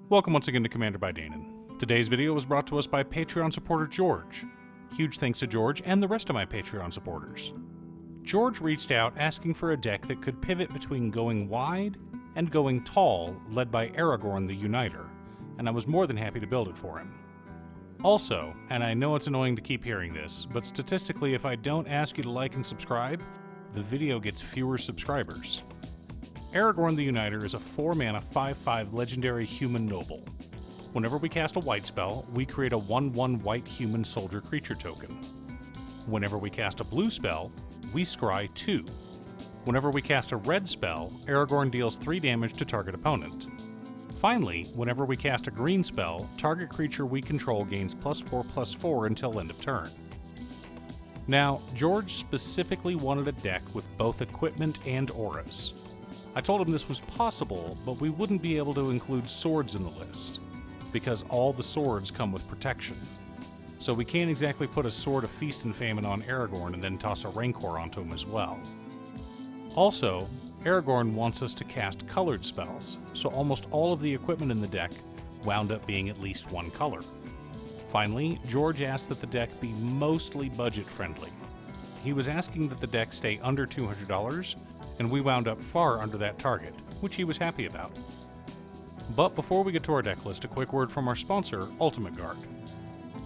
Welcome once again to Commander by Danon. Today's video was brought to us by Patreon supporter George. Huge thanks to George and the rest of my Patreon supporters. George reached out asking for a deck that could pivot between going wide and going tall, led by Aragorn the Uniter, and I was more than happy to build it for him. Also, and I know it's annoying to keep hearing this, but statistically if I don't ask you to like and subscribe, the video gets fewer subscribers. Aragorn the Uniter is a 4-mana 5/5 legendary human noble. Whenever we cast a white spell, we create a 1/1 white human soldier creature token. Whenever we cast a blue spell, we scry 2. Whenever we cast a red spell, Aragorn deals 3 damage to target opponent. Finally, whenever we cast a green spell, target creature we control gains +4/+4 until end of turn. Now, George specifically wanted a deck with both equipment and auras. I told him this was possible, but we wouldn't be able to include swords in the list, because all the swords come with protection. So we can't exactly put a Sword of Feast and Famine on Aragorn and then toss a Rancor onto him as well. Also, Aragorn wants us to cast colored spells, so almost all of the equipment in the deck wound up being at least one color. Finally, George asked that the deck be mostly budget-friendly. He was asking that the deck stay under $200, and we wound up far under that target, which he was happy about. But before we get to our deck list, a quick word from our sponsor, Ultimate Guard.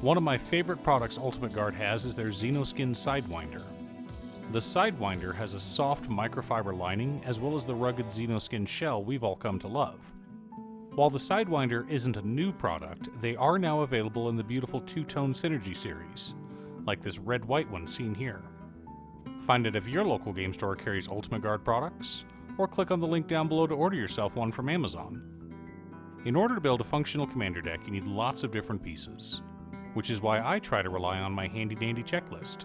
One of my favorite products Ultimate Guard has is their Xenoskin Sidewinder. The Sidewinder has a soft microfiber lining as well as the rugged Xenoskin shell we've all come to love. While the Sidewinder isn't a new product, they are now available in the beautiful two-tone Synergy series, like this red-white one seen here. Find it if your local game store carries Ultimate Guard products, or click on the link down below to order yourself one from Amazon. In order to build a functional commander deck, you need lots of different pieces, which is why I try to rely on my handy-dandy checklist.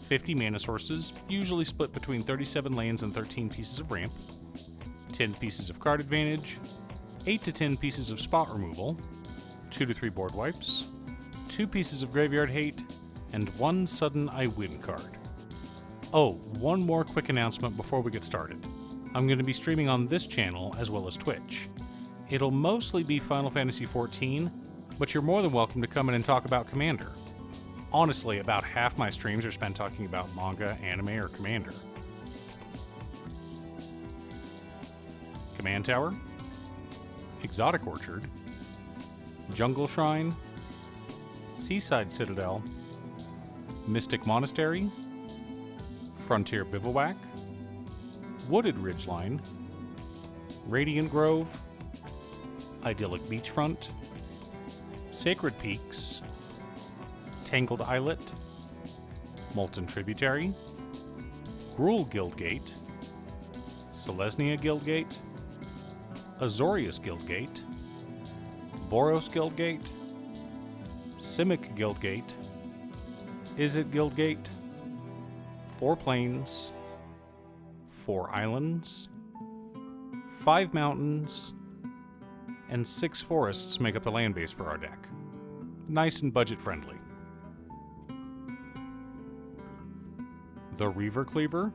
50 mana sources, usually split between 37 lands and 13 pieces of ramp, 10 pieces of card advantage, 8 to 10 pieces of spot removal, 2 to 3 board wipes, 2 pieces of graveyard hate, and 1 sudden I win card. Oh, one more quick announcement before we get started. I'm going to be streaming on this channel as well as Twitch. It'll mostly be Final Fantasy XIV, but you're more than welcome to come in and talk about Commander. Honestly, about half my streams are spent talking about manga, anime, or Commander. Command Tower, Exotic Orchard, Jungle Shrine, Seaside Citadel, Mystic Monastery, Frontier Bivouac, Wooded Ridgeline, Radiant Grove, Idyllic Beachfront, Sacred Peaks, Tangled Islet, Molten Tributary, Gruul Guildgate, Selesnya Guildgate, Azorius Guildgate, Boros Guildgate, Simic Guildgate, Izzet Guildgate, 4 plains, 4 islands, 5 mountains, and 6 forests make up the land base for our deck. Nice and budget-friendly. The Reaver Cleaver,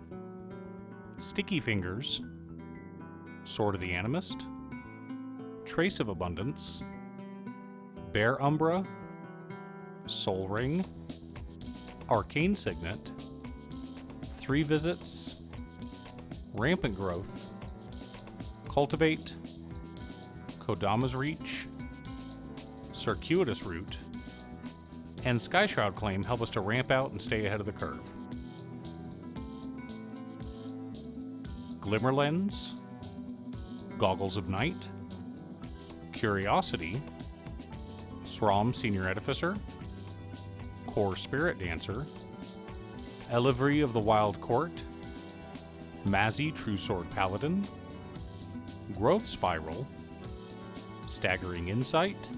Sticky Fingers, Sword of the Animist, Trace of Abundance, Bear Umbra, Soul Ring, Arcane Signet, 3 Visits, Rampant Growth, Cultivate, Kodama's Reach, Circuitous Route, and Skyshroud Claim help us to ramp out and stay ahead of the curve. Glimmer Lens, Goggles of Night, Curiosity, Srom Senior Edificer, Core Spirit Dancer, Elivry of the Wild Court, Mazzy True Sword Paladin, Growth Spiral, Staggering Insight,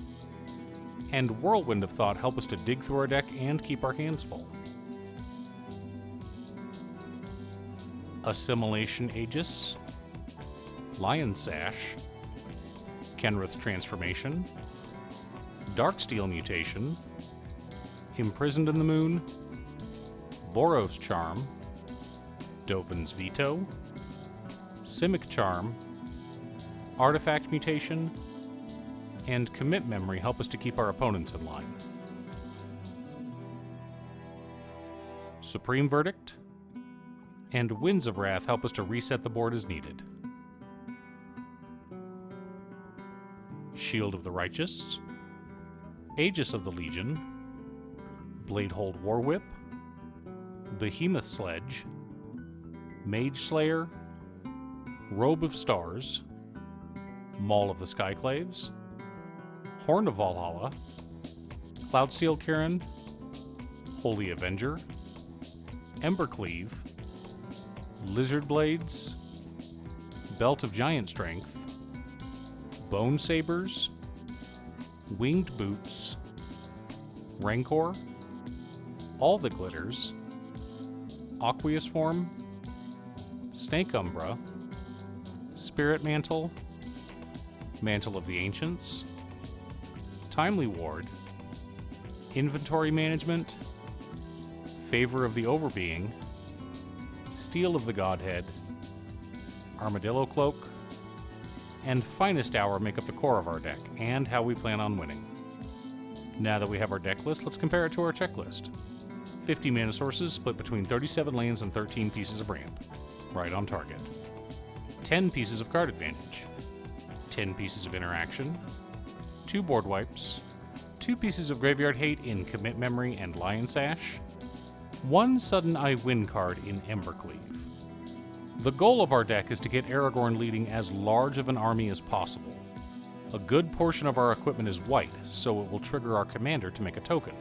and Whirlwind of Thought help us to dig through our deck and keep our hands full. Assimilation Aegis, Lion Sash, Kenrith Transformation, Darksteel Mutation, Imprisoned in the Moon, Boros Charm, Dovin's Veto, Simic Charm, Artifact Mutation, and commit memory help us to keep our opponents in line. Supreme Verdict and Winds of Wrath help us to reset the board as needed. Shield of the Righteous, Aegis of the Legion, Bladehold Warwhip, Behemoth Sledge, Mage Slayer, Robe of Stars, Maul of the Skyclaves, Horn of Valhalla, Cloudsteel Kirin, Holy Avenger, Embercleave, Lizard Blades, Belt of Giant Strength, Bone Sabers, Winged Boots, Rancor, All That Glitters, Aqueous Form, Snake Umbra, Spirit Mantle, Mantle of the Ancients, Timely Ward, Inventory Management, Favor of the Overbeing, Steel of the Godhead, Armadillo Cloak, and Finest Hour make up the core of our deck, and how we plan on winning. Now that we have our deck list, let's compare it to our checklist. 50 mana sources split between 37 lands and 13 pieces of ramp. Right on target. 10 pieces of card advantage. 10 pieces of interaction. 2 board wipes. 2 pieces of graveyard hate in Commit Memory and Lion Sash. 1 sudden I win card in Embercleave. The goal of our deck is to get Aragorn leading as large of an army as possible. A good portion of our equipment is white, so it will trigger our commander to make a token.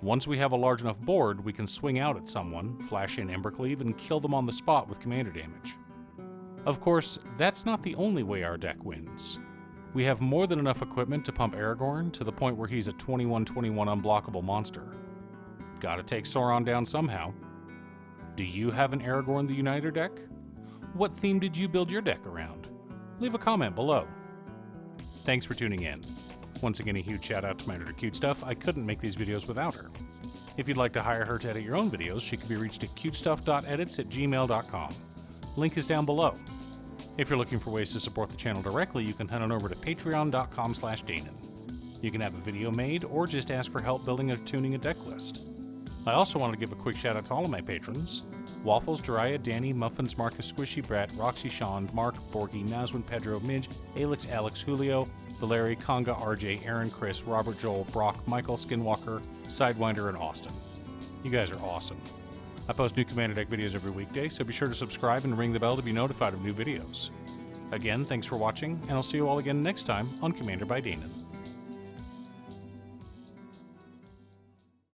Once we have a large enough board, we can swing out at someone, flash in Embercleave, and kill them on the spot with commander damage. Of course, that's not the only way our deck wins. We have more than enough equipment to pump Aragorn to the point where he's a 21/21 unblockable monster. Gotta take Sauron down somehow. Do you have an Aragorn the Uniter deck? What theme did you build your deck around? Leave a comment below. Thanks for tuning in. Once again, a huge shout out to my editor Cute Stuff. I couldn't make these videos without her. If you'd like to hire her to edit your own videos, she can be reached at cutestuff.edits@gmail.com. Link is down below. If you're looking for ways to support the channel directly, you can head on over to patreon.com/Danon. You can have a video made or just ask for help building or tuning a deck list. I also want to give a quick shout out to all of my patrons: Waffles, Jiraiya, Danny, Muffins, Marcus, Squishy, Brat, Roxy, Sean, Mark, Borgie, Nazwin, Pedro, Midge, Alix, Alex, Julio, Valeri, Conga, RJ, Aaron, Chris, Robert, Joel, Brock, Michael, Skinwalker, Sidewinder, and Austin. You guys are awesome. I post new Commander Deck videos every weekday, so be sure to subscribe and ring the bell to be notified of new videos. Again, thanks for watching, and I'll see you all again next time on Commander by Danon.